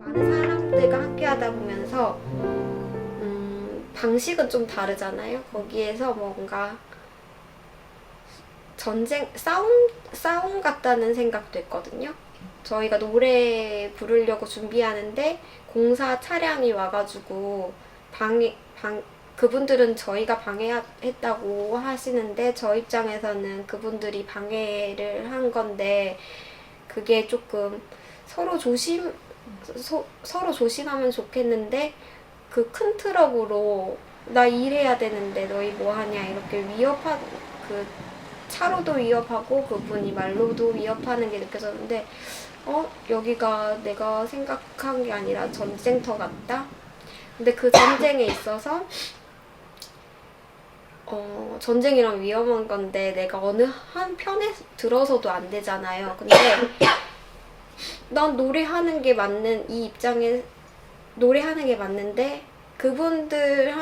많은 사람들과 함께하다 보면서 방식은 좀 다르잖아요. 거기에서 뭔가 싸움 같다는 생각도 했거든요. 저희가 노래 부르려고 준비하는데 공사 차량이 와가지고 그분들은 저희가 방해했다고 하시는데 저 입장에서는 그분들이 방해를 한 건데 그게 조금 서로 조심하면 좋겠는데 그 큰 트럭으로 나 일해야 되는데 너희 뭐 하냐 이렇게 그 차로도 위협하고 그분이 말로도 위협하는 게 느껴졌는데 여기가 내가 생각한 게 아니라 전쟁터 같다. 근데 그 전쟁에 있어서 전쟁이랑 위험한 건데 내가 어느 한 편에 들어서도 안 되잖아요. 근데 난 노래하는 게 맞는 이 입장에 노래하는 게 맞는데 그분들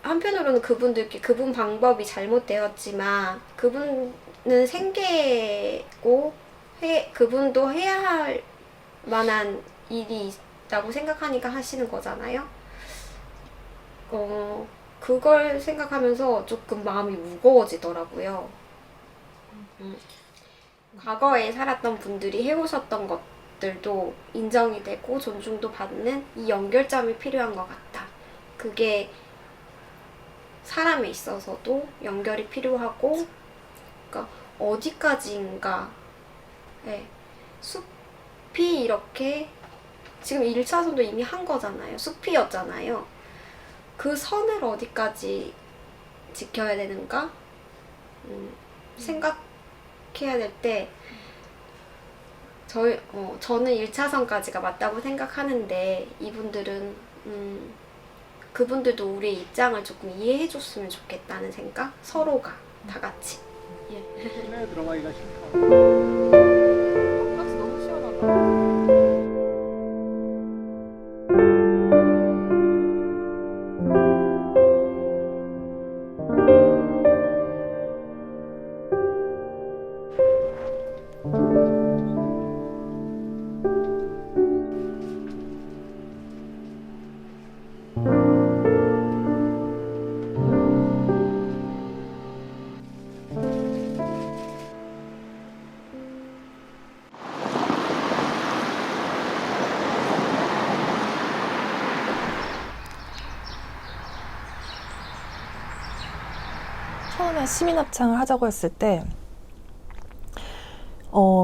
한편으로는 그분 방법이 잘못되었지만 그분은 생계고 그분도 해야 할 만한 일이 있다고 생각하니까 하시는 거잖아요. 그걸 생각하면서 조금 마음이 무거워지더라고요. 과거에 살았던 분들이 해오셨던 것들도 인정이 되고 존중도 받는 이 연결점이 필요한 것 같다. 그게 사람에 있어서도 연결이 필요하고, 그러니까 어디까지인가. 네. 숲이 이렇게 지금 1차선도 이미 한 거잖아요. 숲이었잖아요. 그 선을 어디까지 지켜야 되는가 생각해야 될 때 저는 1차선까지가 맞다고 생각하는데 이분들은 그분들도 우리의 입장을 조금 이해해 줬으면 좋겠다는 생각? 서로가 다 같이. 예. 시내에 들어가기가 싫다. 바깥이 너무 시원하다. 처음에 시민합창을 하자고 했을 때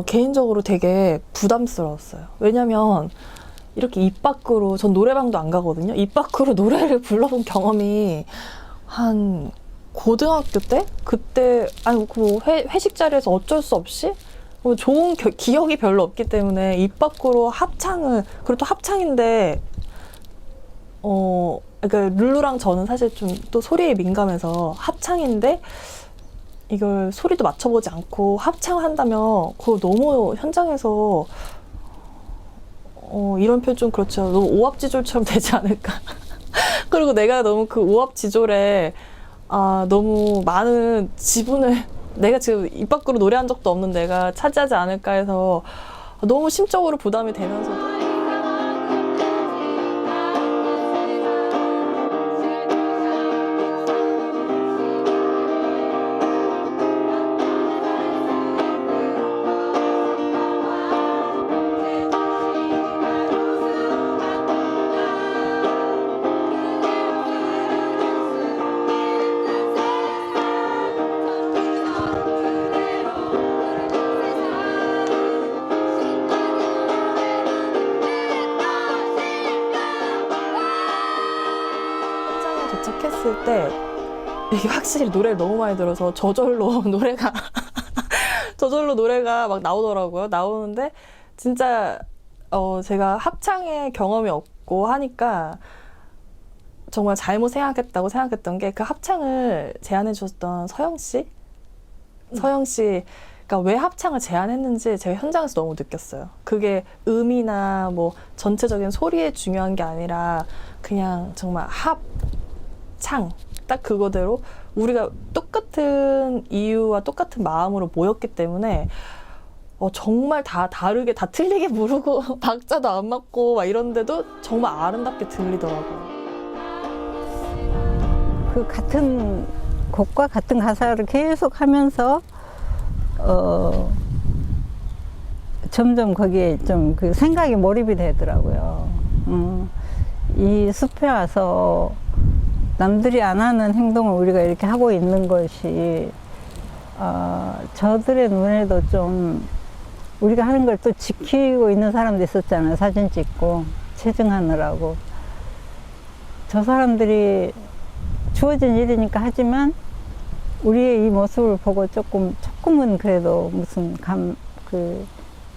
개인적으로 되게 부담스러웠어요. 왜냐면 이렇게 입 밖으로, 전 노래방도 안 가거든요. 입 밖으로 노래를 불러본 경험이 한 고등학교 때? 그때 아니 뭐 회식 자리에서 어쩔 수 없이 좋은 기억이 별로 없기 때문에 입 밖으로 합창을, 그리고 또 합창인데 그러니까 룰루랑 저는 사실 좀 또 소리에 민감해서 합창인데 이걸 소리도 맞춰보지 않고 합창한다면 그거 너무 현장에서 이런 표현 좀 그렇죠. 너무 오합지졸처럼 되지 않을까. 그리고 내가 너무 그 오합지졸에 너무 많은 지분을 내가 지금 입 밖으로 노래한 적도 없는 내가 차지하지 않을까 해서 너무 심적으로 부담이 되면서도 했을 때 이게 확실히 노래를 너무 많이 들어서 저절로 노래가 막 나오더라고요. 나오는데 진짜 제가 합창의 경험이 없고 하니까 정말 잘못 생각했다고 생각했던 게 그 합창을 제안해 주셨던 서영 씨가 왜 합창을 제안했는지 제가 현장에서 너무 느꼈어요. 그게 음이나 뭐 전체적인 소리에 중요한 게 아니라 그냥 정말 합창 딱 그거대로 우리가 똑같은 이유와 똑같은 마음으로 모였기 때문에 정말 다 다르게 다 틀리게 부르고 박자도 안 맞고 막 이런데도 정말 아름답게 들리더라고요. 그 같은 곡과 같은 가사를 계속 하면서 점점 거기에 좀 그 생각이 몰입이 되더라고요. 이 숲에 와서 남들이 안 하는 행동을 우리가 이렇게 하고 있는 것이 저들의 눈에도 좀 우리가 하는 걸 또 지키고 있는 사람도 있었잖아요. 사진 찍고 체증하느라고. 저 사람들이 주어진 일이니까 하지만 우리의 이 모습을 보고 조금은 그래도 무슨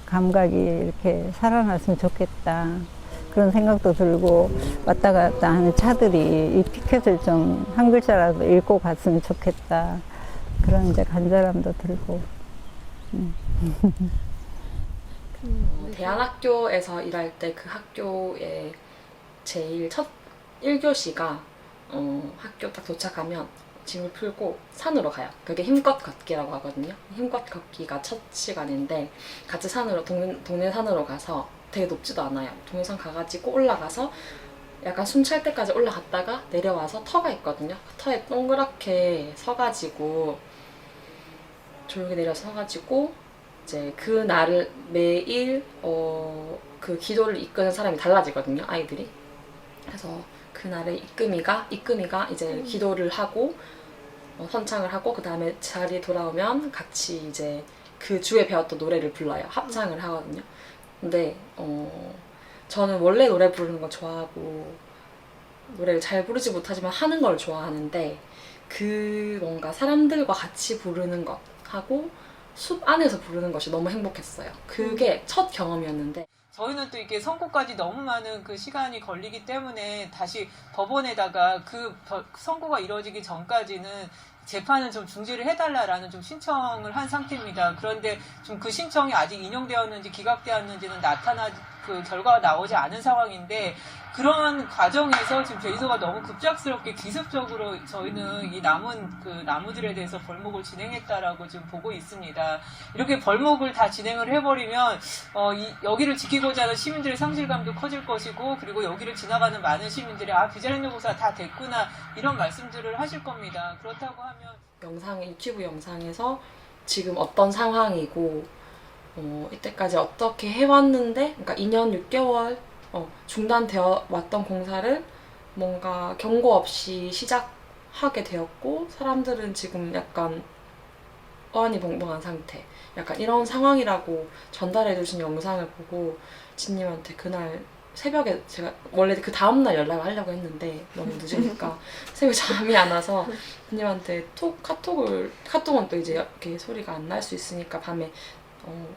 감각이 이렇게 살아났으면 좋겠다. 그런 생각도 들고 왔다 갔다 하는 차들이 이 피켓을 좀 한 글자라도 읽고 갔으면 좋겠다. 그런 이제 간절함도 들고. 대안학교에서 일할 때 그 학교의 제일 첫 1교시가 학교 딱 도착하면 짐을 풀고 산으로 가요. 그게 힘껏 걷기라고 하거든요. 힘껏 걷기가 첫 시간인데 같이 산으로 동네 산으로 가서 되게 높지도 않아요. 동네 산 가가지고 올라가서 약간 숨 찰 때까지 올라갔다가 내려와서 터가 있거든요. 그 터에 동그랗게 서가지고 조용히 내려서 서가지고 이제 그 날을 매일 그 기도를 이끄는 사람이 달라지거든요. 아이들이. 그래서 그날의 이끄미가 이제 기도를 하고 선창을 하고 그 다음에 자리에 돌아오면 같이 이제 그 주에 배웠던 노래를 불러요. 합창을 하거든요. 근데 저는 원래 노래 부르는 거 좋아하고 노래를 잘 부르지 못하지만 하는 걸 좋아하는데 그 뭔가 사람들과 같이 부르는 것 하고 숲 안에서 부르는 것이 너무 행복했어요. 그게 첫 경험이었는데 저희는 또 이게 선고까지 너무 많은 그 시간이 걸리기 때문에 다시 법원에다가 그 선고가 이루어지기 전까지는 재판을 좀 중지를 해달라라는 좀 신청을 한 상태입니다. 그런데 좀 그 신청이 아직 인용되었는지 기각되었는지는 그 결과가 나오지 않은 상황인데 그런 과정에서 지금 제주도가 너무 급작스럽게 기습적으로 저희는 이 남은 그 나무들에 대해서 벌목을 진행했다라고 지금 보고 있습니다. 이렇게 벌목을 다 진행을 해버리면 여기를 지키고자 하는 시민들의 상실감도 커질 것이고 그리고 여기를 지나가는 많은 시민들이 비자린 요구사 다 됐구나 이런 말씀들을 하실 겁니다. 그렇다고 하면 유튜브 영상에서 지금 어떤 상황이고 이때까지 어떻게 해왔는데 그러니까 2년 6개월 중단되어 왔던 공사를 뭔가 경고 없이 시작하게 되었고 사람들은 지금 약간 어안이벙벙한 상태 약간 이런 상황이라고 전달해 주신 영상을 보고 진님한테 그날 새벽에 제가 원래 그 다음날 연락을 하려고 했는데 너무 늦으니까 새벽에 잠이 안 와서 진님한테 카톡은 또 이제 이렇게 소리가 안 날 수 있으니까 밤에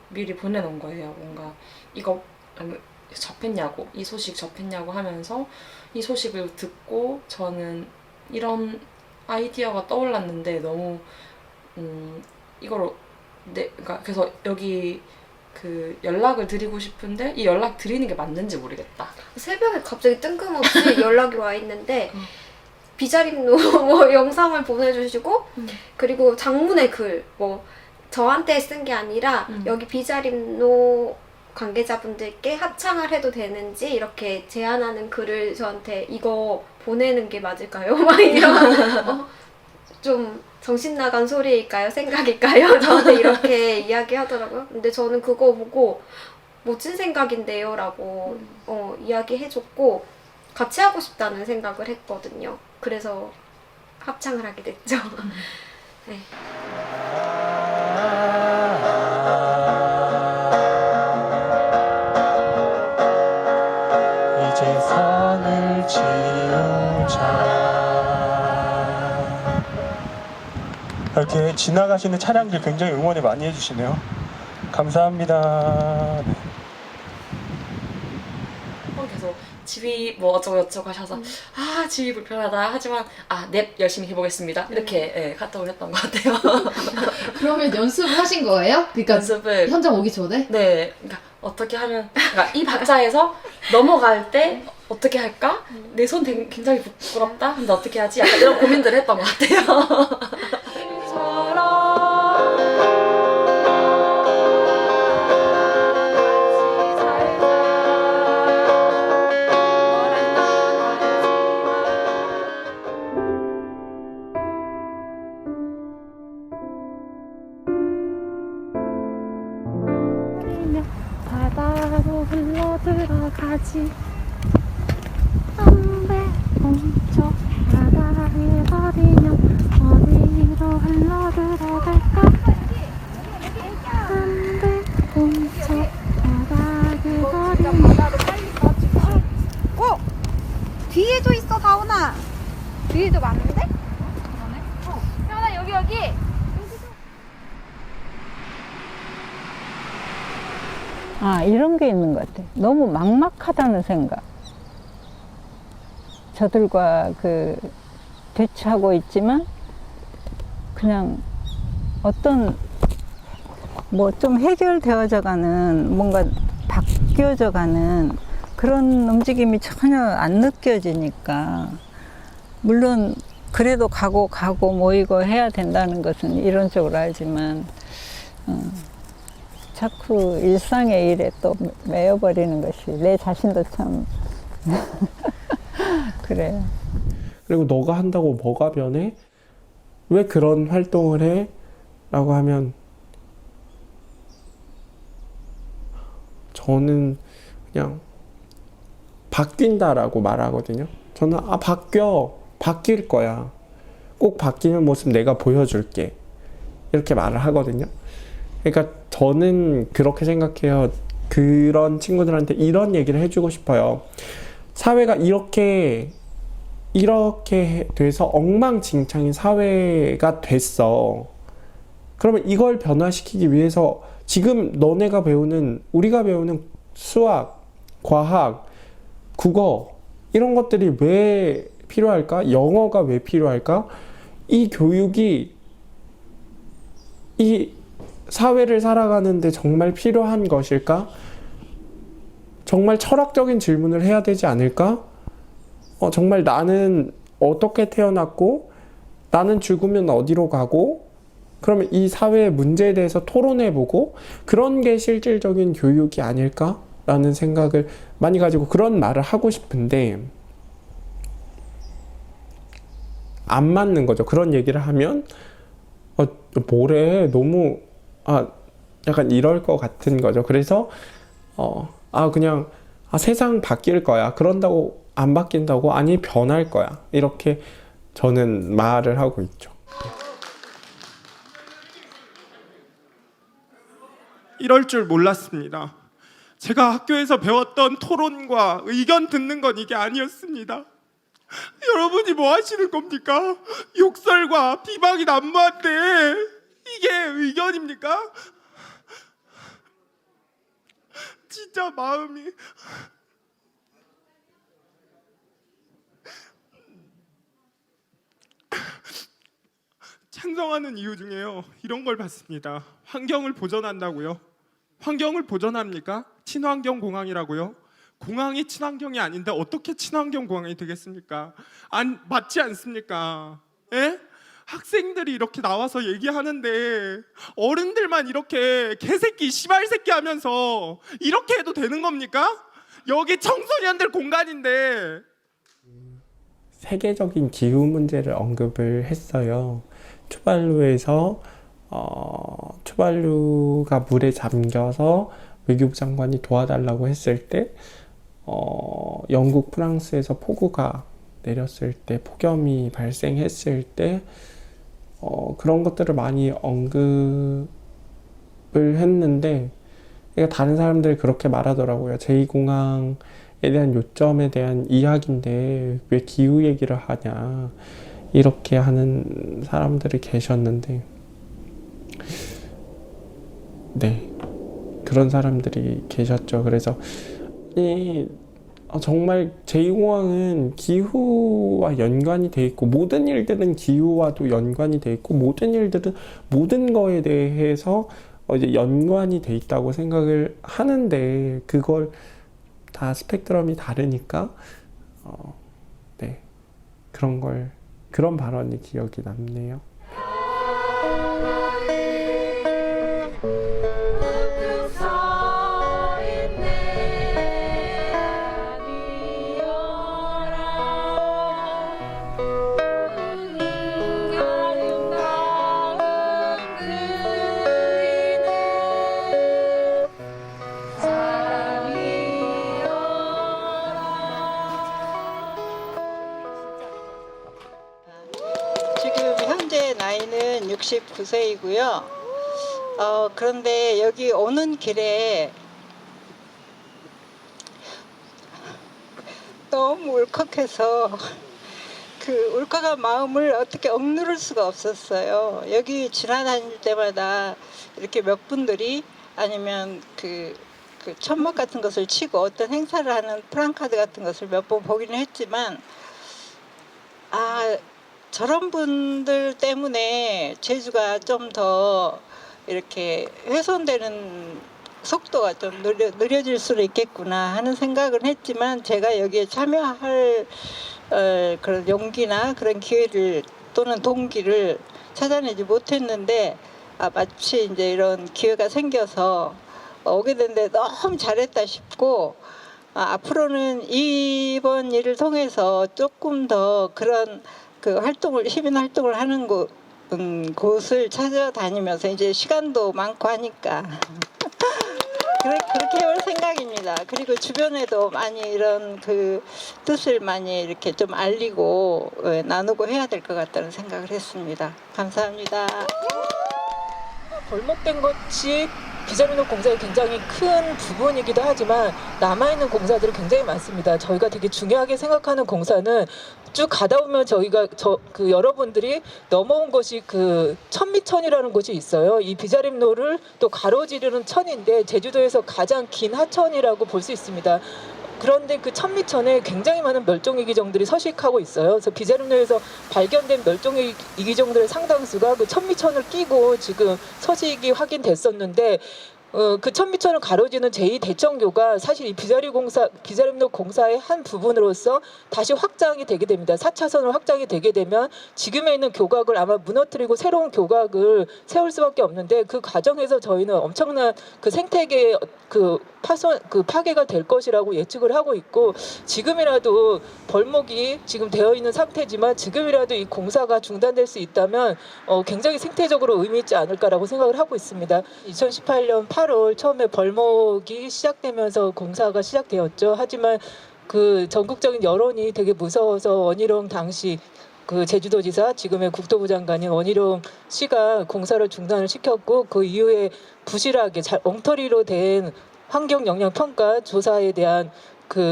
미리 보내놓은 거예요. 뭔가 이거 접했냐고 이 소식 접했냐고 하면서 이 소식을 듣고 저는 이런 아이디어가 떠올랐는데 너무 그러니까 그래서 여기 그 연락을 드리고 싶은데 이 연락 드리는 게 맞는지 모르겠다. 새벽에 갑자기 뜬금없이 연락이 와 있는데 비자림로 뭐 영상을 보내주시고 그리고 장문의 글 뭐 저한테 쓴 게 아니라 여기 비자림로 관계자분들께 합창을 해도 되는지 이렇게 제안하는 글을 저한테 이거 보내는 게 맞을까요? 막 이런 좀 정신 나간 소리일까요? 생각일까요? 저한테 이렇게 이야기하더라고요. 근데 저는 그거 보고 멋진 생각인데요 라고 이야기해줬고 같이 하고 싶다는 생각을 했거든요. 그래서 합창을 하게 됐죠. 네. 이제 선을 지우자 이렇게 지나가시는 차량들 굉장히 응원을 많이 해주시네요. 감사합니다. 네. 계속 집이 뭐 어쩌고 하셔서 아 집이 불편하다 하지만 넵 열심히 해보겠습니다 이렇게 예, 카톡을 했던 것 같아요. 그러면 연습을 하신 거예요? 그러니까 연습을 현장 오기 전에? 네, 그러니까 어떻게 하면 그러니까 이 박자에서 넘어갈 때 어떻게 할까? 내 손 굉장히 부끄럽다. 근데 어떻게 하지? 약간 이런 고민들을 했던 것 같아요. 바다로 흘러 들어가지 담배 훔쳐 바다에 버리면 어디로 흘러 들어갈까 담배 훔쳐 바다에 버리면 뒤에도 있어 다운아. 뒤에도 많은데? 태연아 여기. 이런 게 있는 것 같아. 너무 막막하다는 생각. 저들과 대치하고 있지만 그냥 어떤 좀 해결되어져 가는 뭔가 바뀌어져 가는 그런 움직임이 전혀 안 느껴지니까 물론 그래도 가고 모이고 해야 된다는 것은 이론적으로 알지만 자꾸 일상의 일에 또 매여버리는 것이 내 자신도 참 그래요. 그리고 너가 한다고 뭐가 변해? 왜 그런 활동을 해? 라고 하면 저는 그냥 바뀐다라고 말하거든요. 저는 바뀔 거야. 꼭 바뀌는 모습 내가 보여줄게. 이렇게 말을 하거든요. 그러니까 저는 그렇게 생각해요. 그런 친구들한테 이런 얘기를 해주고 싶어요. 사회가 이렇게 돼서 엉망진창인 사회가 됐어. 그러면 이걸 변화시키기 위해서 지금 우리가 배우는 수학, 과학, 국어 이런 것들이 왜 필요할까? 영어가 왜 필요할까? 이 교육이 이 사회를 살아가는데 정말 필요한 것일까? 정말 철학적인 질문을 해야 되지 않을까? 정말 나는 어떻게 태어났고 나는 죽으면 어디로 가고 그러면 이 사회의 문제에 대해서 토론해보고 그런 게 실질적인 교육이 아닐까라는 생각을 많이 가지고 그런 말을 하고 싶은데 안 맞는 거죠. 그런 얘기를 하면 뭐래 너무 약간 이럴 것 같은 거죠. 그래서 그냥 세상 바뀔 거야. 그런다고 안 바뀐다고? 아니 변할 거야. 이렇게 저는 말을 하고 있죠. 이럴 줄 몰랐습니다. 제가 학교에서 배웠던 토론과 의견 듣는 건 이게 아니었습니다. 여러분이 뭐 하시는 겁니까? 욕설과 비방이 난무한데 이게 의견입니까? 진짜 마음이 찬성하는 이유 중에요. 이런 걸 봤습니다. 환경을 보전한다고요? 환경을 보전합니까? 친환경 공항이라고요? 공항이 친환경이 아닌데 어떻게 친환경 공항이 되겠습니까? 맞지 않습니까? 예? 학생들이 이렇게 나와서 얘기하는데 어른들만 이렇게 개새끼 씨발새끼 하면서 이렇게 해도 되는 겁니까? 여기 청소년들 공간인데. 세계적인 기후 문제를 언급을 했어요. 투발루에서 투발루가 물에 잠겨서 외교부 장관이 도와달라고 했을 때 영국, 프랑스에서 폭우가 내렸을 때, 폭염이 발생했을 때 그런 것들을 많이 언급을 했는데 그러니까 다른 사람들이 그렇게 말하더라고요. 제2공항에 대한 요점에 대한 이야기인데 왜 기후 얘기를 하냐 이렇게 하는 사람들이 계셨는데 네, 그런 사람들이 계셨죠. 그래서 정말 제2공항은 기후와 연관이 돼 있고 모든 일들은 기후와도 연관이 돼 있고 모든 일들은 모든 거에 대해서 이제 연관이 돼 있다고 생각을 하는데 그걸 다 스펙트럼이 다르니까 네, 그런 발언이 기억이 남네요. 지금 현재 나이는 69세이고요. 그런데 여기 오는 길에 너무 울컥해서 그 울컥한 마음을 어떻게 억누를 수가 없었어요. 여기 지나다닐 때마다 이렇게 몇 분들이 아니면 그 천막 같은 것을 치고 어떤 행사를 하는 프랑카드 같은 것을 몇 번 보기는 했지만 저런 분들 때문에 제주가 좀 더 이렇게 훼손되는 속도가 좀 느려질 수도 있겠구나 하는 생각을 했지만 제가 여기에 참여할 그런 용기나 그런 기회를 또는 동기를 찾아내지 못했는데 마치 이제 이런 기회가 생겨서 오게 됐는데 너무 잘했다 싶고 앞으로는 이번 일을 통해서 조금 더 그런 시민 활동을 하는 곳을 찾아다니면서 이제 시간도 많고 하니까 그렇게 해볼 생각입니다. 그리고 주변에도 많이 이런 뜻을 많이 이렇게 좀 알리고 나누고 해야 될 것 같다는 생각을 했습니다. 감사합니다. 벌목된 것이 비자민호 공사의 굉장히 큰 부분이기도 하지만 남아있는 공사들이 굉장히 많습니다. 저희가 되게 중요하게 생각하는 공사는 쭉 가다 보면 저희가 여러분들이 넘어온 것이 천미천이라는 곳이 있어요. 이 비자림로를 또 가로지르는 천인데 제주도에서 가장 긴 하천이라고 볼 수 있습니다. 그런데 그 천미천에 굉장히 많은 멸종위기종들이 서식하고 있어요. 그래서 비자림로에서 발견된 멸종위기종들의 상당수가 그 천미천을 끼고 지금 서식이 확인됐었는데 그 천미천을 가로지는 제2대청교가 사실 이 비자림로 공사의 한 부분으로서 다시 확장이 되게 됩니다. 4차선으로 확장이 되게 되면 지금에 있는 교각을 아마 무너뜨리고 새로운 교각을 세울 수밖에 없는데 그 과정에서 저희는 엄청난 생태계의 파괴가 될 것이라고 예측을 하고 있고 지금이라도 벌목이 지금 되어 있는 상태지만 지금이라도 이 공사가 중단될 수 있다면 굉장히 생태적으로 의미 있지 않을까라고 생각을 하고 있습니다. 2018년 8월 처음에 벌목이 시작되면서 공사가 시작되었죠. 하지만 전국적인 여론이 되게 무서워서 원희룡 당시 제주도지사 지금의 국토부 장관인 원희룡 씨가 공사를 중단을 시켰고 그 이후에 부실하게 엉터리로 된 환경영향평가 조사에 대한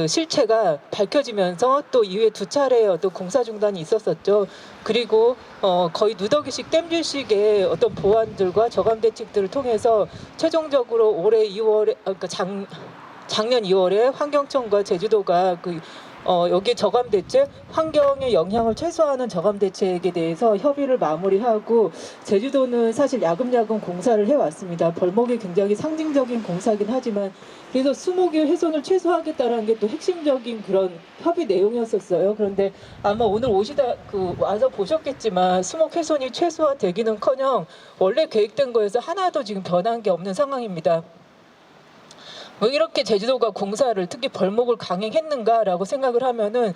실체가 밝혀지면서 또 이후에 2차례의 어떤 공사 중단이 있었었죠. 그리고 거의 누더기식 땜질식의 어떤 보완들과 저감 대책들을 통해서 최종적으로 올해 2월에 작년 2월에 환경청과 제주도가 여기에 저감 대책, 환경의 영향을 최소화하는 저감 대책에 대해서 협의를 마무리하고 제주도는 사실 야금야금 공사를 해왔습니다. 벌목이 굉장히 상징적인 공사긴 하지만 그래서 수목의 훼손을 최소화하겠다는 게 또 핵심적인 그런 협의 내용이었었어요. 그런데 아마 오늘 와서 보셨겠지만 수목 훼손이 최소화되기는커녕 원래 계획된 거에서 하나도 지금 변한 게 없는 상황입니다. 왜 이렇게 제주도가 공사를 특히 벌목을 강행했는가라고 생각을 하면은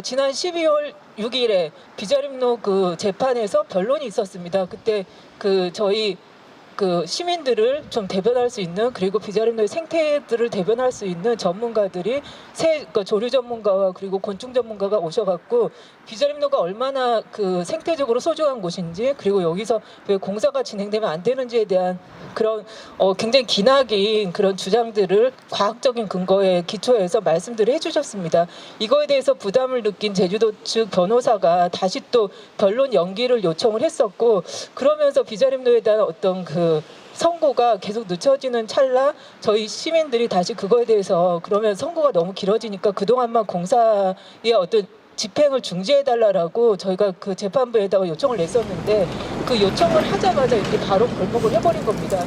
지난 12월 6일에 비자림로 재판에서 변론이 있었습니다. 그때 저희 시민들을 좀 대변할 수 있는 그리고 비자림로의 생태들을 대변할 수 있는 전문가들이 조류 전문가와 그리고 곤충 전문가가 오셔갖고 비자림로가 얼마나 생태적으로 소중한 곳인지 그리고 여기서 왜 공사가 진행되면 안 되는지에 대한 그런 굉장히 기나긴 그런 주장들을 과학적인 근거에 기초해서 말씀들을 해주셨습니다. 이거에 대해서 부담을 느낀 제주도 측 변호사가 다시 또 변론 연기를 요청을 했었고 그러면서 비자림로에 대한 어떤 선고가 계속 늦춰지는 찰나 저희 시민들이 다시 그거에 대해서 그러면 선고가 너무 길어지니까 그동안만 공사의 어떤 집행을 중지해달라고 저희가 그 재판부에다가 요청을 냈었는데 그 요청을 하자마자 이렇게 바로 벌목을 해버린 겁니다.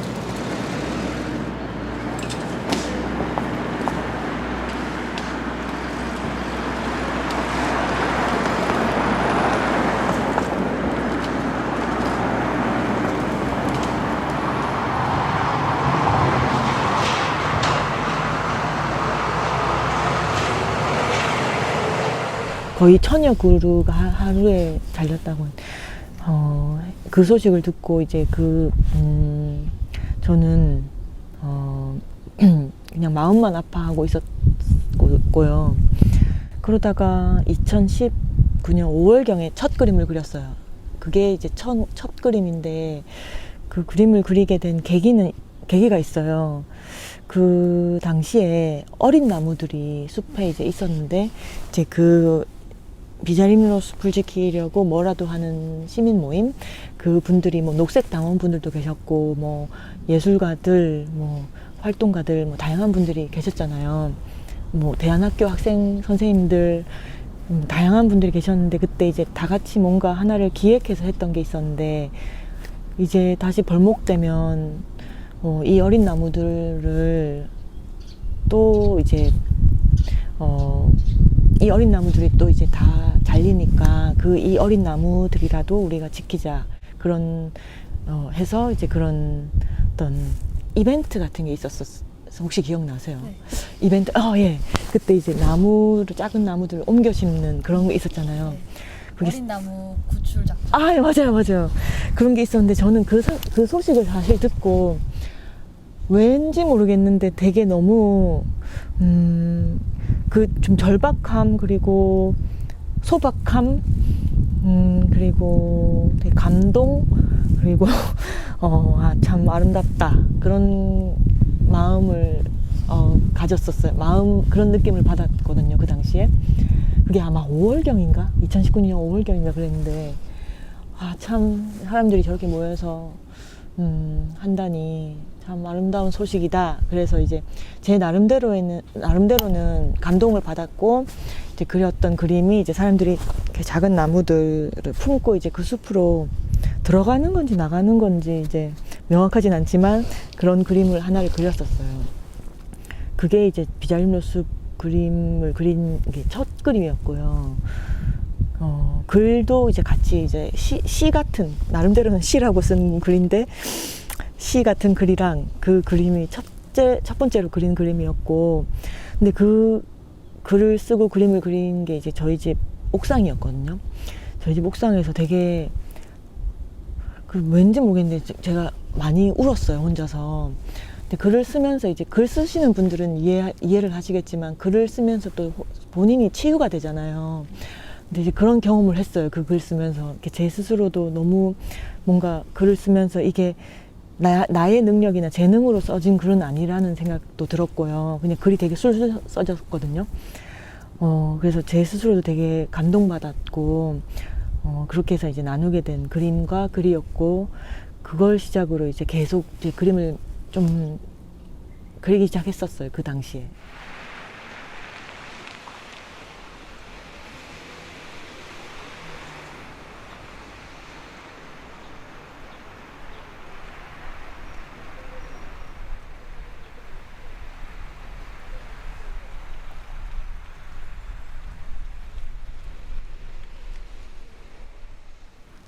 거의 1000여 그루가 하루에 달렸다고. 그 소식을 듣고 이제 저는 그냥 마음만 아파하고 있었고요. 그러다가 2019년 5월경에 첫 그림을 그렸어요. 그게 이제 첫 그림인데 그 그림을 그리게 된 계기가 있어요. 그 당시에 어린 나무들이 숲에 이제 있었는데 이제 그 비자림로 숲을 지키려고 뭐라도 하는 시민 모임, 그 분들이 뭐 녹색 당원 분들도 계셨고 뭐 예술가들, 뭐 활동가들, 뭐 다양한 분들이 계셨잖아요. 뭐 대안학교 학생 선생님들 다양한 분들이 계셨는데 그때 이제 다 같이 뭔가 하나를 기획해서 했던 게 있었는데 이제 다시 벌목되면 이 어린 나무들을 또 이제 이 어린 나무들이 또 이제 다 잘리니까 이 어린 나무들이라도 우리가 지키자 그런 해서 이제 그런 어떤 이벤트 같은 게 있었었어요. 혹시 기억나세요? 네. 이벤트 예. 그때 이제 작은 나무들을 옮겨 심는 그런 게 있었잖아요. 네. 그게 어린 나무 구출 작전. 예, 맞아요. 그런 게 있었는데 저는 그 소식을 사실 듣고 왠지 모르겠는데 되게 너무 그 좀 절박함 그리고 소박함 그리고 되게 감동 그리고 참 아름답다 그런 마음을 가졌었어요. 그런 느낌을 받았거든요. 그 당시에 그게 아마 5월경인가 2019년 5월경인가 그랬는데 참 사람들이 저렇게 모여서 한다니 참 아름다운 소식이다. 그래서 이제 제 나름대로는 감동을 받았고 이제 그렸던 그림이 이제 사람들이 이렇게 작은 나무들을 품고 이제 그 숲으로 들어가는 건지 나가는 건지 이제 명확하진 않지만 그런 그림을 하나를 그렸었어요. 그게 이제 비자림로 숲 그림을 그린 게 첫 그림이었고요. 글도 이제 같이 이제 시 같은 나름대로는 시라고 쓴 글인데 시 같은 글이랑 그 그림이 첫 번째로 그린 그림이었고 근데 그 글을 쓰고 그림을 그린 게 이제 저희 집 옥상이었거든요. 저희 집 옥상에서 되게 왠지 모르겠는데 제가 많이 울었어요, 혼자서. 근데 글을 쓰면서 이제 글 쓰시는 분들은 이해를 하시겠지만 글을 쓰면서 또 본인이 치유가 되잖아요. 근데 이제 그런 경험을 했어요. 그 글 쓰면서 이렇게 제 스스로도 너무 뭔가 글을 쓰면서 이게 나의 능력이나 재능으로 써진 글은 아니라는 생각도 들었고요. 그냥 글이 되게 술술 써졌거든요. 그래서 제 스스로도 되게 감동받았고, 그렇게 해서 이제 나누게 된 그림과 글이었고, 그걸 시작으로 이제 계속 이제 그림을 좀 그리기 시작했었어요. 그 당시에.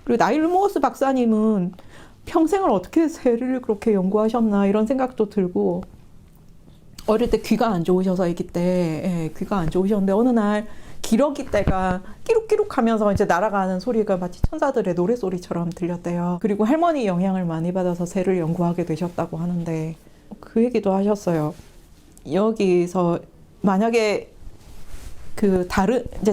그리고 나일루모스 박사님은 평생을 어떻게 새를 그렇게 연구하셨나 이런 생각도 들고 어릴 때 귀가 안 좋으셔서 아기 때 귀가 안 좋으셨는데 어느 날 기러기 떼가 끼룩끼룩 하면서 이제 날아가는 소리가 마치 천사들의 노래소리처럼 들렸대요. 그리고 할머니 영향을 많이 받아서 새를 연구하게 되셨다고 하는데 그 얘기도 하셨어요. 여기서 만약에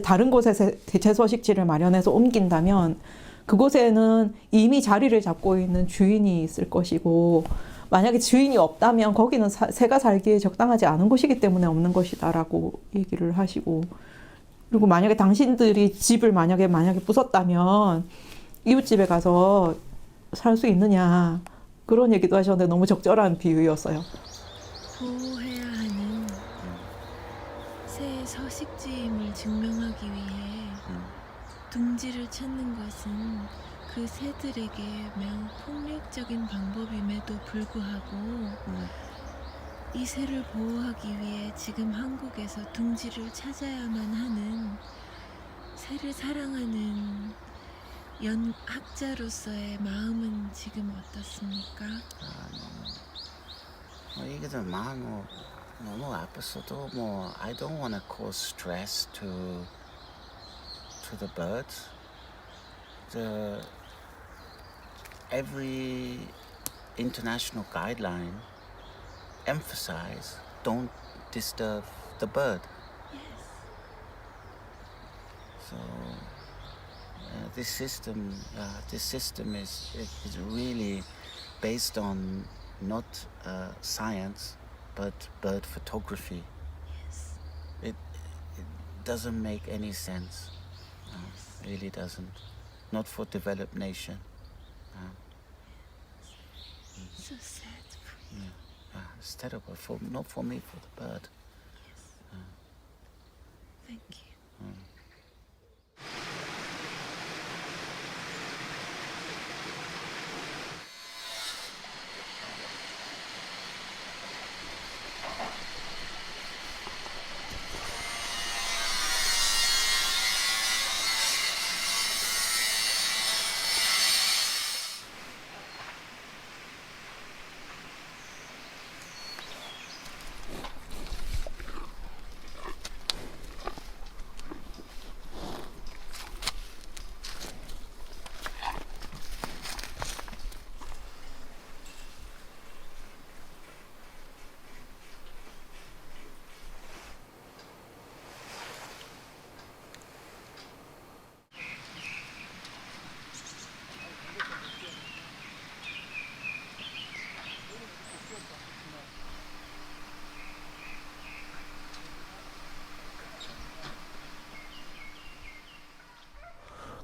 다른 곳에 대체 서식지를 마련해서 옮긴다면 그곳에는 이미 자리를 잡고 있는 주인이 있을 것이고 만약에 주인이 없다면 거기는 새가 살기에 적당하지 않은 곳이기 때문에 없는 것이다라고 얘기를 하시고 그리고 만약에 당신들이 집을 만약에 부쉈다면 이웃집에 가서 살 수 있느냐 그런 얘기도 하셨는데 너무 적절한 비유였어요. 보호해야 하는 새의 서식지임을 증명하기 위해 둥지를 찾는 것은 그 새들에게 매우 폭력적인 방법임에도 불구하고 이 새를 보호하기 위해 지금 한국에서 둥지를 찾아야만 하는 새를 사랑하는 학자로서의 마음은 지금 어떻습니까? 이게 마음 너무 아팠어도 I don't want to cause stress to the birds. Every international guideline emphasize don't disturb the bird. So this system is really based on not science but bird photography. It doesn't make any sense. Really doesn't. Not for developed nation. So sad. It's terrible. Not for me, for the bird. Thank you.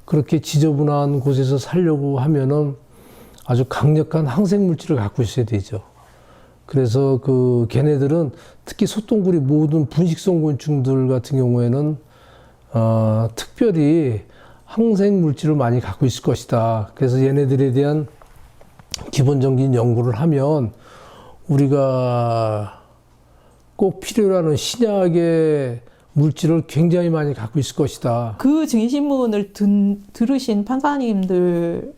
그렇게 지저분한 곳에서 살려고 하면은 아주 강력한 항생 물질을 갖고 있어야 되죠. 그래서 걔네들은 특히 소똥구리 모든 분식성 곤충들 같은 경우에는 특별히 항생 물질을 많이 갖고 있을 것이다. 그래서 얘네들에 대한 기본적인 연구를 하면 우리가 꼭 필요로 하는 신약의 물질을 굉장히 많이 갖고 있을 것이다. 그 증인신문을 들으신 판사님들도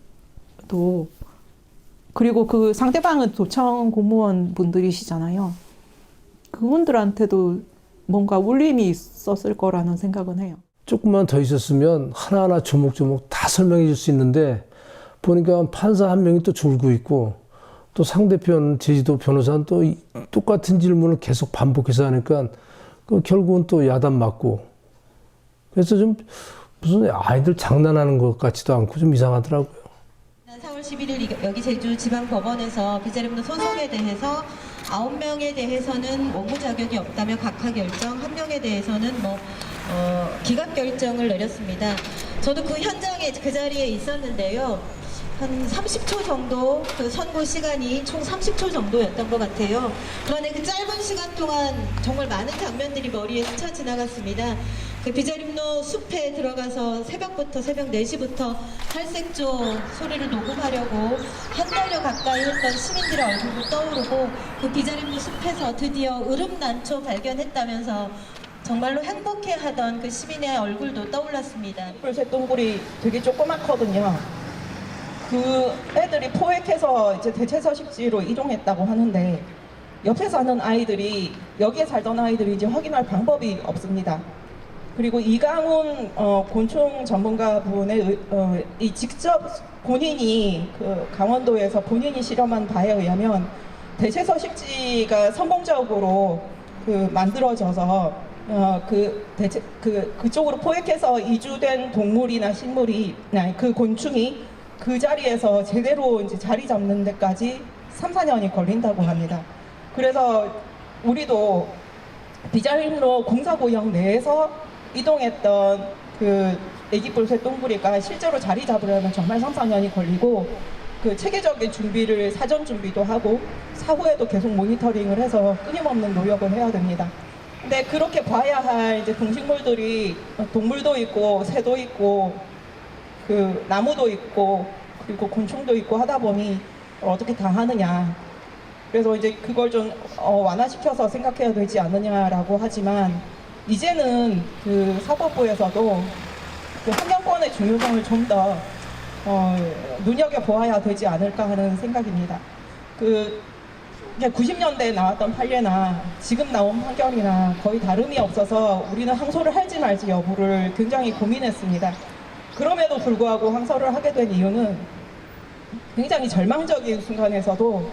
그리고 그 상대방은 도청 공무원 분들이시잖아요. 그분들한테도 뭔가 울림이 있었을 거라는 생각은 해요. 조금만 더 있었으면 하나하나 조목조목 다 설명해 줄 수 있는데 보니까 판사 한 명이 또 졸고 있고 또 상대편 제주도 변호사는 또 똑같은 질문을 계속 반복해서 하니까 결국은 또 야단 맞고 그래서 좀 무슨 아이들 장난하는 것 같지도 않고 좀 이상하더라고요. 4월 11일 여기 제주지방법원에서 빗자루문 소송에 대해서 9명에 대해서는 원고 자격이 없다며 각하 결정, 1명에 대해서는 기각 결정을 내렸습니다. 저도 그 현장에 그 자리에 있었는데요. 한 30초 정도 그 선고 시간이 총 30초 정도였던 것 같아요. 그런데 그 짧은 시간 동안 정말 많은 장면들이 머리에 스쳐 지나갔습니다. 그 빗자루문 숲에 들어가서 새벽부터 새벽 4시부터 팔색조 소리를 녹음하려고 한 달여 가까이 했던 시민들의 얼굴도 떠오르고 그 빗자루문 숲에서 드디어 으름난초 발견했다면서 정말로 행복해하던 그 시민의 얼굴도 떠올랐습니다. 새똥구리 되게 조그맣거든요. 그 애들이 포획해서 이제 대체 서식지로 이동했다고 하는데 옆에 사는 아이들이 여기에 살던 아이들이 이제 확인할 방법이 없습니다. 그리고 이강훈 곤충 전문가 분의 이 직접 본인이 그 강원도에서 본인이 실험한 바에 의하면 대체 서식지가 성공적으로 만들어져서 그쪽으로 포획해서 이주된 동물이나 식물이 그 곤충이 그 자리에서 제대로 이제 자리 잡는 데까지 3-4년이 걸린다고 합니다. 그래서 우리도 빗자루문 공사구역 내에서 이동했던 그 애기뿔 새똥구리가 실제로 자리 잡으려면 정말 3-4년이 걸리고 그 체계적인 준비를 사전 준비도 하고 사후에도 계속 모니터링을 해서 끊임없는 노력을 해야 됩니다. 근데 그렇게 봐야 할 이제 동식물들이 동물도 있고 새도 있고 그 나무도 있고 그리고 곤충도 있고 하다 보니 어떻게 다 하느냐. 그래서 이제 그걸 좀 완화시켜서 생각해야 되지 않느냐라고 하지만 이제는 그 사법부에서도 그 환경권의 중요성을 좀 더 눈여겨보아야 되지 않을까 하는 생각입니다. 그 90년대에 나왔던 판례나 지금 나온 판결이나 거의 다름이 없어서 우리는 항소를 할지 말지 여부를 굉장히 고민했습니다. 그럼에도 불구하고 항소를 하게 된 이유는 굉장히 절망적인 순간에서도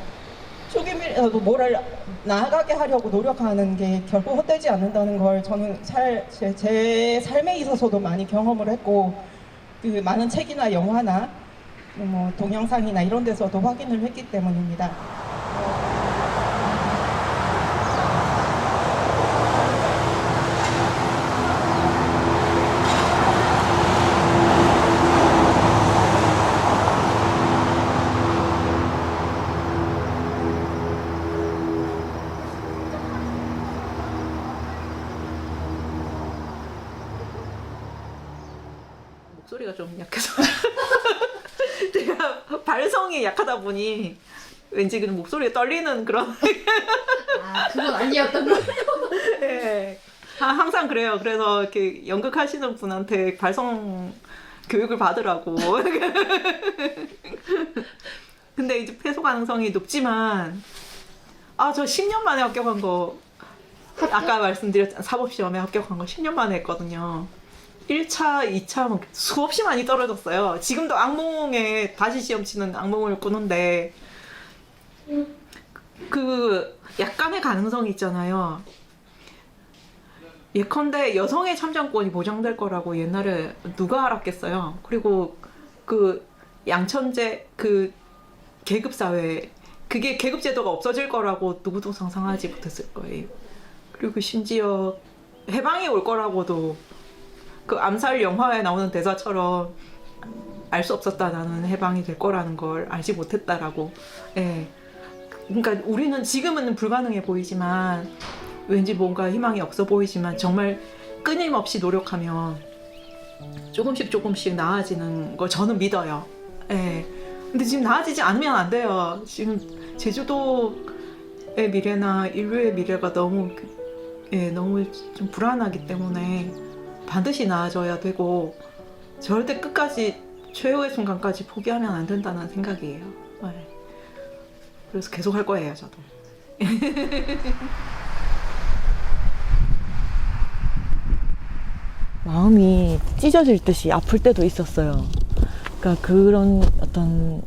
조금이라도 뭐를 나아가게 하려고 노력하는 게 결코 헛되지 않는다는 걸 저는 제 삶에 있어서도 많이 경험을 했고 그 많은 책이나 영화나 뭐 동영상이나 이런 데서도 확인을 했기 때문입니다. 목소리가 좀 약해서 제가 발성이 약하다 보니 왠지 그냥 목소리가 떨리는 그런 아 그건 아니었던 거예요. 네. 항상 그래요. 그래서 이렇게 연극하시는 분한테 발성 교육을 받으라고. 근데 이제 폐소 가능성이 높지만 저 10년 만에 합격한 거 아까 말씀드렸잖아요. 사법시험에 합격한 거 10년 만에 했거든요. 1차, 2차 수없이 많이 떨어졌어요. 지금도 악몽에 다시 시험 치는 악몽을 꾸는데 그 약간의 가능성이 있잖아요. 예컨대 여성의 참정권이 보장될 거라고 옛날에 누가 알았겠어요. 그리고 그 양천제 그 계급사회 그게 계급제도가 없어질 거라고 누구도 상상하지 못했을 거예요. 그리고 심지어 해방이 올 거라고도 그 암살 영화에 나오는 대사처럼 알 수 없었다. 나는 해방이 될 거라는 걸 알지 못했다라고. 예. 그러니까 우리는 지금은 불가능해 보이지만 왠지 뭔가 희망이 없어 보이지만 정말 끊임없이 노력하면 조금씩 나아지는 걸 저는 믿어요. 예. 근데 지금 나아지지 않으면 안 돼요. 지금 제주도의 미래나 인류의 미래가 너무 좀 불안하기 때문에 반드시 나아져야 되고 절대 끝까지 최후의 순간까지 포기하면 안 된다는 생각이에요. 네. 그래서 계속 할 거예요, 저도. 마음이 찢어질 듯이 아플 때도 있었어요. 그러니까 그런 어떤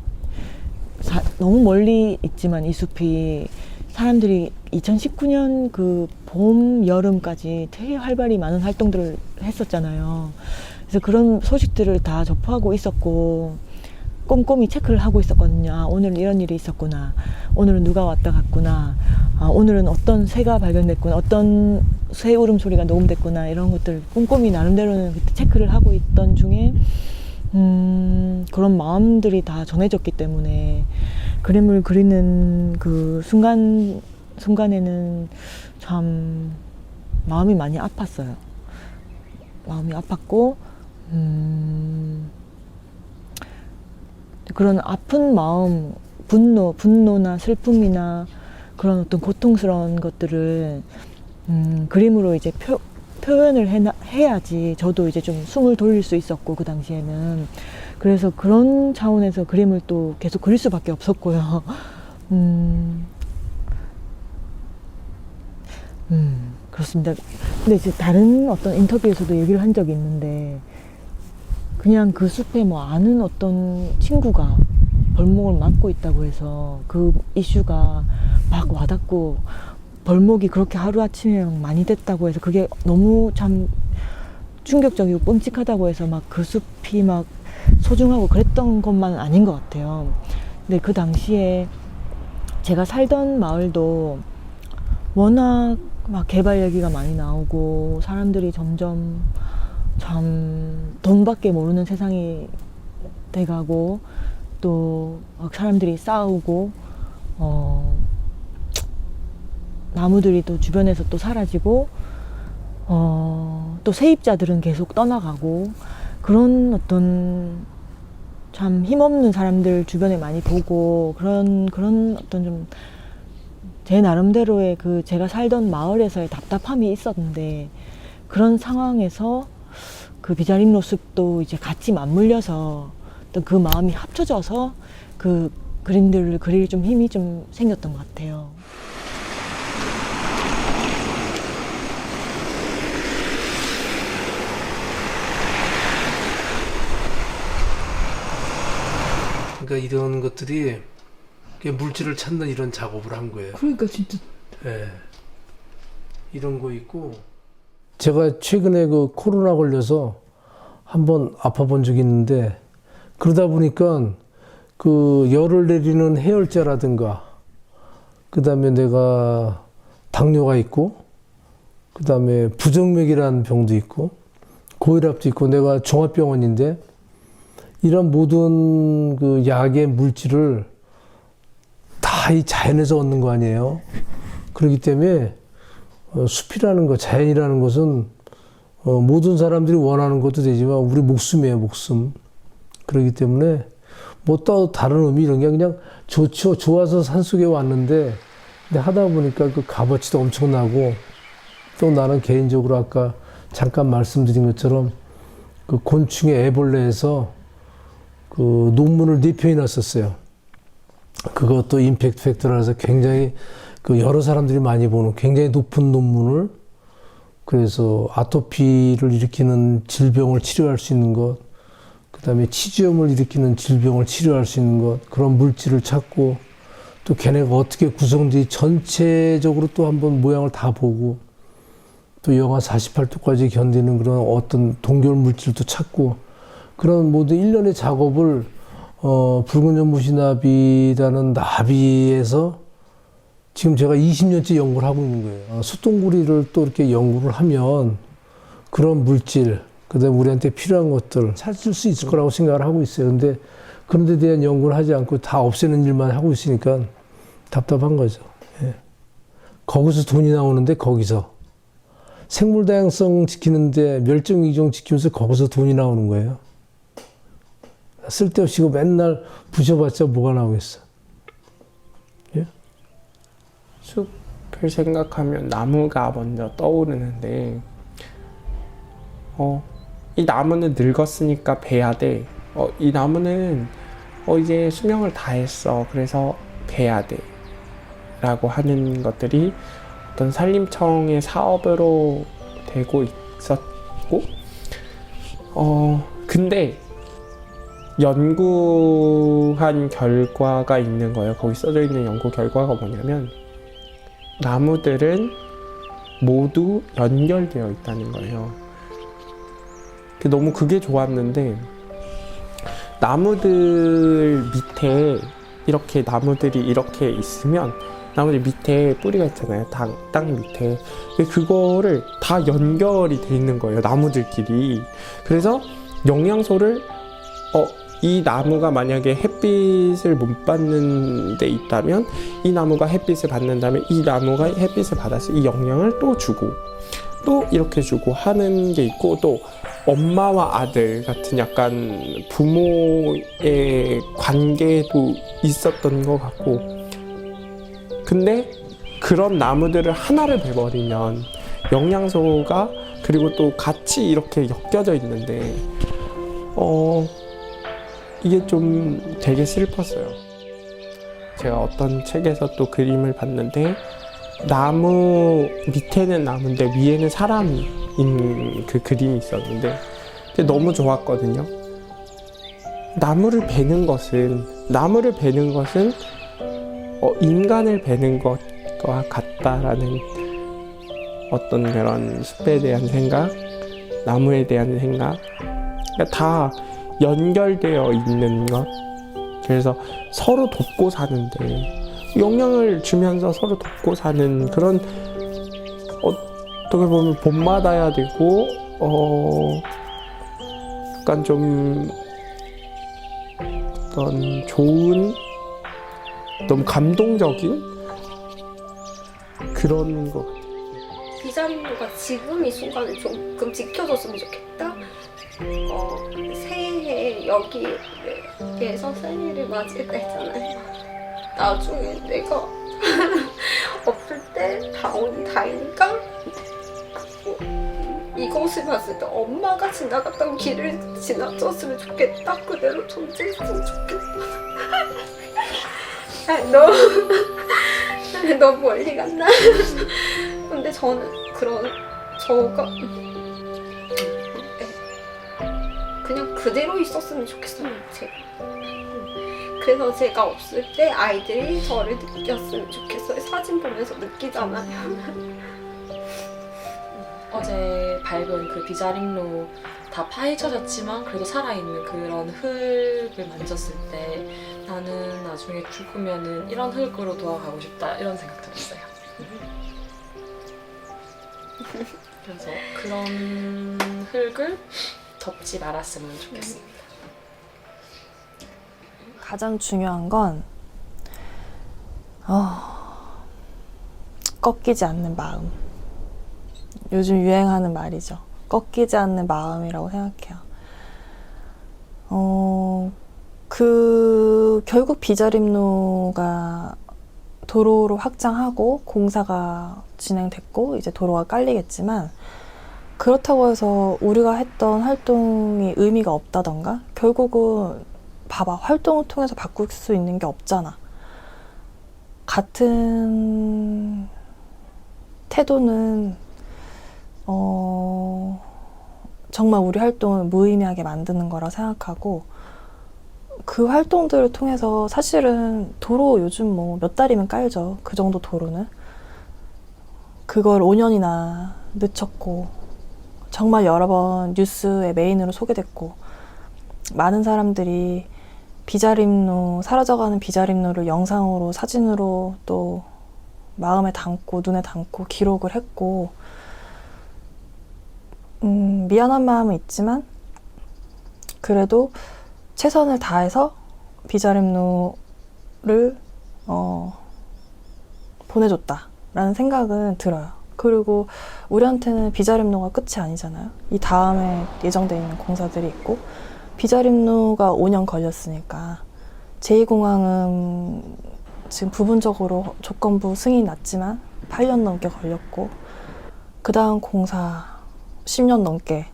너무 멀리 있지만 이 숲이 사람들이 2019년 그 봄, 여름까지 되게 활발히 많은 활동들을 했었잖아요. 그래서 그런 소식들을 다 접하고 있었고 꼼꼼히 체크를 하고 있었거든요. 오늘은 이런 일이 있었구나. 오늘은 누가 왔다 갔구나. 오늘은 어떤 새가 발견됐구나. 어떤 새 울음소리가 녹음됐구나. 이런 것들 꼼꼼히 나름대로는 그때 체크를 하고 있던 중에 그런 마음들이 다 전해졌기 때문에 그림을 그리는 그 순간에는 참 마음이 많이 아팠어요. 마음이 아팠고 그런 아픈 마음, 분노나 슬픔이나 그런 어떤 고통스러운 것들을 그림으로 이제 표현을 해야지 저도 이제 좀 숨을 돌릴 수 있었고 그 당시에는 그래서 그런 차원에서 그림을 또 계속 그릴 수밖에 없었고요. 그렇습니다. 근데 이제 다른 어떤 인터뷰에서도 얘기를 한 적이 있는데 그냥 그 숲에 뭐 아는 어떤 친구가 벌목을 맡고 있다고 해서 그 이슈가 막 와닿고 벌목이 그렇게 하루아침에 많이 됐다고 해서 그게 너무 참 충격적이고 끔찍하다고 해서 막 그 숲이 막 소중하고 그랬던 것만은 아닌 것 같아요. 근데 그 당시에 제가 살던 마을도 워낙 막 개발 얘기가 많이 나오고 사람들이 점점 참 돈밖에 모르는 세상이 돼가고 또 사람들이 싸우고 나무들이 또 주변에서 또 사라지고 또 세입자들은 계속 떠나가고 그런 어떤 참 힘없는 사람들 주변에 많이 보고 그런 어떤 좀 제 나름대로의 그 제가 살던 마을에서의 답답함이 있었는데 그런 상황에서 그 비자림로 숲도 이제 같이 맞물려서 어떤 그 마음이 합쳐져서 그 그림들을 그릴 좀 힘이 좀 생겼던 것 같아요. 그러니까 이런 것들이 물질을 찾는 이런 작업을 한 거예요. 그러니까 진짜. 예. 이런 거 있고. 제가 최근에 그 코로나 걸려서 한번 아파본 적이 있는데 그러다 보니까 그 열을 내리는 해열제라든가 그 다음에 내가 당뇨가 있고 그 다음에 부정맥이라는 병도 있고 고혈압도 있고 내가 종합병원인데 이런 모든 그 약의 물질을 다 이 자연에서 얻는 거 아니에요. 그렇기 때문에 숲이라는 거, 자연이라는 것은 모든 사람들이 원하는 것도 되지만 우리 목숨이에요, 목숨. 그렇기 때문에 뭐 또 다른 의미 이런 게 그냥 좋죠. 좋아서 산속에 왔는데 근데 하다 보니까 그 값어치도 엄청나고 또 나는 개인적으로 아까 잠깐 말씀드린 것처럼 그 곤충의 애벌레에서 그 논문을 4편이나 썼어요. 그것도 임팩트 팩터라서 굉장히 그 여러 사람들이 많이 보는 굉장히 높은 논문을 그래서 아토피를 일으키는 질병을 치료할 수 있는 것, 그 다음에 치주염을 일으키는 질병을 치료할 수 있는 것, 그런 물질을 찾고 또 걔네가 어떻게 구성되지 전체적으로 또 한번 모양을 다 보고 또 영하 48도까지 견디는 그런 어떤 동결 물질도 찾고 그런 모든 일련의 작업을 붉은 연못이나비라는 나비에서 지금 제가 20년째 연구를 하고 있는 거예요. 숯동구리를 또 이렇게 연구를 하면 그런 물질, 그다음에 우리한테 필요한 것들 찾을 수 있을 거라고 생각을 하고 있어요. 근데 그런 데 대한 연구를 하지 않고 다 없애는 일만 하고 있으니까 답답한 거죠. 예. 거기서 돈이 나오는데 거기서 생물 다양성 지키는데 멸종위기종 지키면서 거기서 돈이 나오는 거예요. 쓸데없이 맨날 부셔봤자 뭐가 나오겠어. 예? 숲을 생각하면 나무가 먼저 떠오르는데 이 나무는 늙었으니까 베야 돼. 이 나무는 이제 수명을 다했어. 그래서 베야 돼. 라고 하는 것들이 어떤 산림청의 사업으로 되고 있었고 근데 연구한 결과가 있는 거예요. 거기 써져 있는 연구 결과가 뭐냐면 나무들은 모두 연결되어 있다는 거예요. 너무 그게 좋았는데 나무들 밑에 이렇게 나무들이 이렇게 있으면 나무들 밑에 뿌리가 있잖아요. 땅 밑에 그거를 다 연결이 돼 있는 거예요. 나무들끼리. 그래서 영양소를 이 나무가 만약에 햇빛을 못 받는 데 있다면 이 나무가 햇빛을 받는다면 이 나무가 햇빛을 받아서 이 영양을 또 주고 또 이렇게 주고 하는 게 있고 또 엄마와 아들 같은 약간 부모의 관계도 있었던 것 같고 근데 그런 나무들을 하나를 베버리면 영양소가 그리고 또 같이 이렇게 엮여져 있는데 이게 좀 되게 슬펐어요. 제가 어떤 책에서 또 그림을 봤는데 나무 밑에는 나무인데 위에는 사람인 그 그림이 있었는데 너무 좋았거든요. 나무를 베는 것은 인간을 베는 것과 같다라는 어떤 그런 숲에 대한 생각, 나무에 대한 생각 다 연결되어 있는 것. 그래서 서로 돕고 사는데 영향을 주면서 서로 돕고 사는 그런 어떻게 보면 본받아야 되고 약간 좀 어떤 좋은 너무 감동적인 그런 것 같아요. 비자림로가 지금 이 순간을 조금 지켜줬으면 좋겠다. 새해 여기에서 생일을 맞을 때잖아요. 나중에 내가 없을 때 다행이니까 이것을 봤을 때 엄마가 지나갔던 길을 지나쳤으면 좋겠다. 그대로 존재했으면 좋겠다. 너무 멀리 갔나? 근데 저는 저가 그냥 그대로 있었으면 좋겠어요. 제가. 그래서 제가 없을 때 아이들이 저를 느꼈으면 좋겠어요. 사진 보면서 느끼잖아요. 어제 밟은 그 비자림로 다 파헤쳐졌지만 그래도 살아있는 그런 흙을 만졌을 때 나는 나중에 죽으면은 이런 흙으로 돌아가고 싶다 이런 생각 들었어요. 그래서 그런 흙을 덮지 말았으면 좋겠습니다. 가장 중요한 건 꺾이지 않는 마음. 요즘 유행하는 말이죠. 꺾이지 않는 마음이라고 생각해요. 결국 비자림로가 도로로 확장하고 공사가 진행됐고 이제 도로가 깔리겠지만 그렇다고 해서 우리가 했던 활동이 의미가 없다던가 결국은 봐봐 활동을 통해서 바꿀 수 있는 게 없잖아. 같은 태도는 정말 우리 활동을 무의미하게 만드는 거라 생각하고 그 활동들을 통해서 사실은 도로 요즘 뭐 몇 달이면 깔죠. 그 정도 도로는. 그걸 5년이나 늦췄고 정말 여러 번 뉴스의 메인으로 소개됐고 많은 사람들이 비자림로, 사라져가는 비자림로를 영상으로 사진으로 또 마음에 담고 눈에 담고 기록을 했고 미안한 마음은 있지만 그래도 최선을 다해서 비자림로를 보내줬다라는 생각은 들어요. 그리고 우리한테는 비자림로가 끝이 아니잖아요. 이 다음에 예정되어 있는 공사들이 있고 비자림로가 5년 걸렸으니까 제2공항은 지금 부분적으로 조건부 승인이 났지만 8년 넘게 걸렸고 그 다음 공사 10년 넘게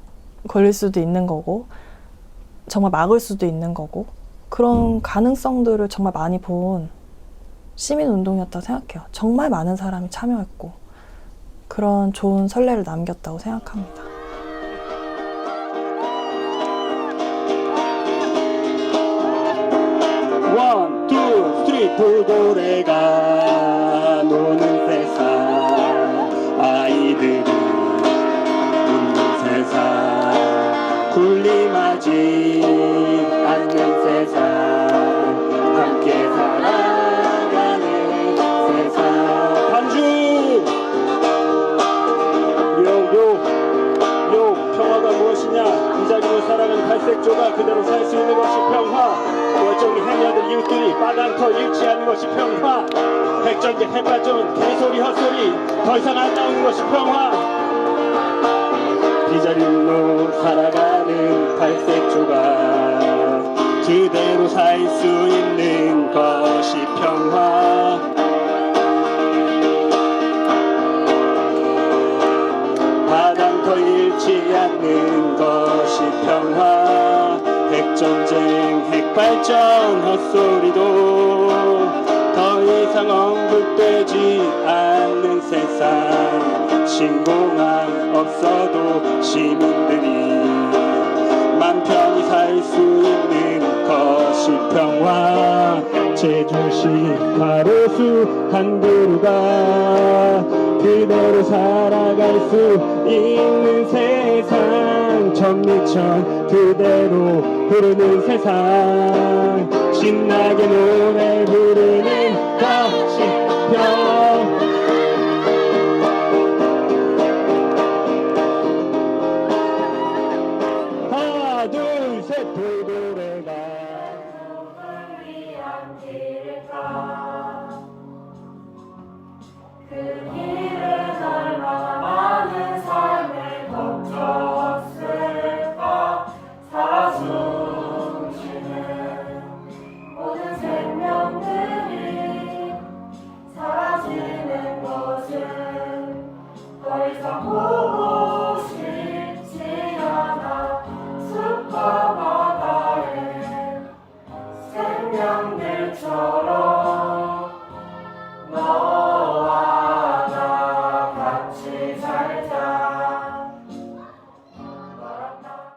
걸릴 수도 있는 거고 정말 막을 수도 있는 거고 그런 가능성들을 정말 많이 본 시민운동이었다고 생각해요. 정말 많은 사람이 참여했고 그런 좋은 선례를 남겼다고 생각합니다. 원, 투, 쓰리 돌고래가 노는 세상 아이들이 웃는 세상 군림하지 않는 세상 함께 살아가는 세상 반주 요 평화가 무엇이냐 비자림으로 살아가는 갈색 조각 그대로 살 수 있는 것이 평화 멀쩡히 행여들 이웃들이 빨간터 잃지 않는 것이 평화 백전기 해빠져온 개소리 헛소리 더 이상 안 나오는 것이 평화 비자림으로 살아가는 갈색 조각 그대로 살 수 있는 것이 평화 바람터 잃지 않는 것이 평화 핵전쟁 핵발전 헛소리도 더 이상 언급되지 않는 세상 신공항 없어도 시민들이 맘 편히 살 수 있는 것이 평화 제주시 가로수 한 그루가 그대로 살아갈 수 있는 세상 천미천 그대로 흐르는 세상 신나게 노래 부르는 것이 평화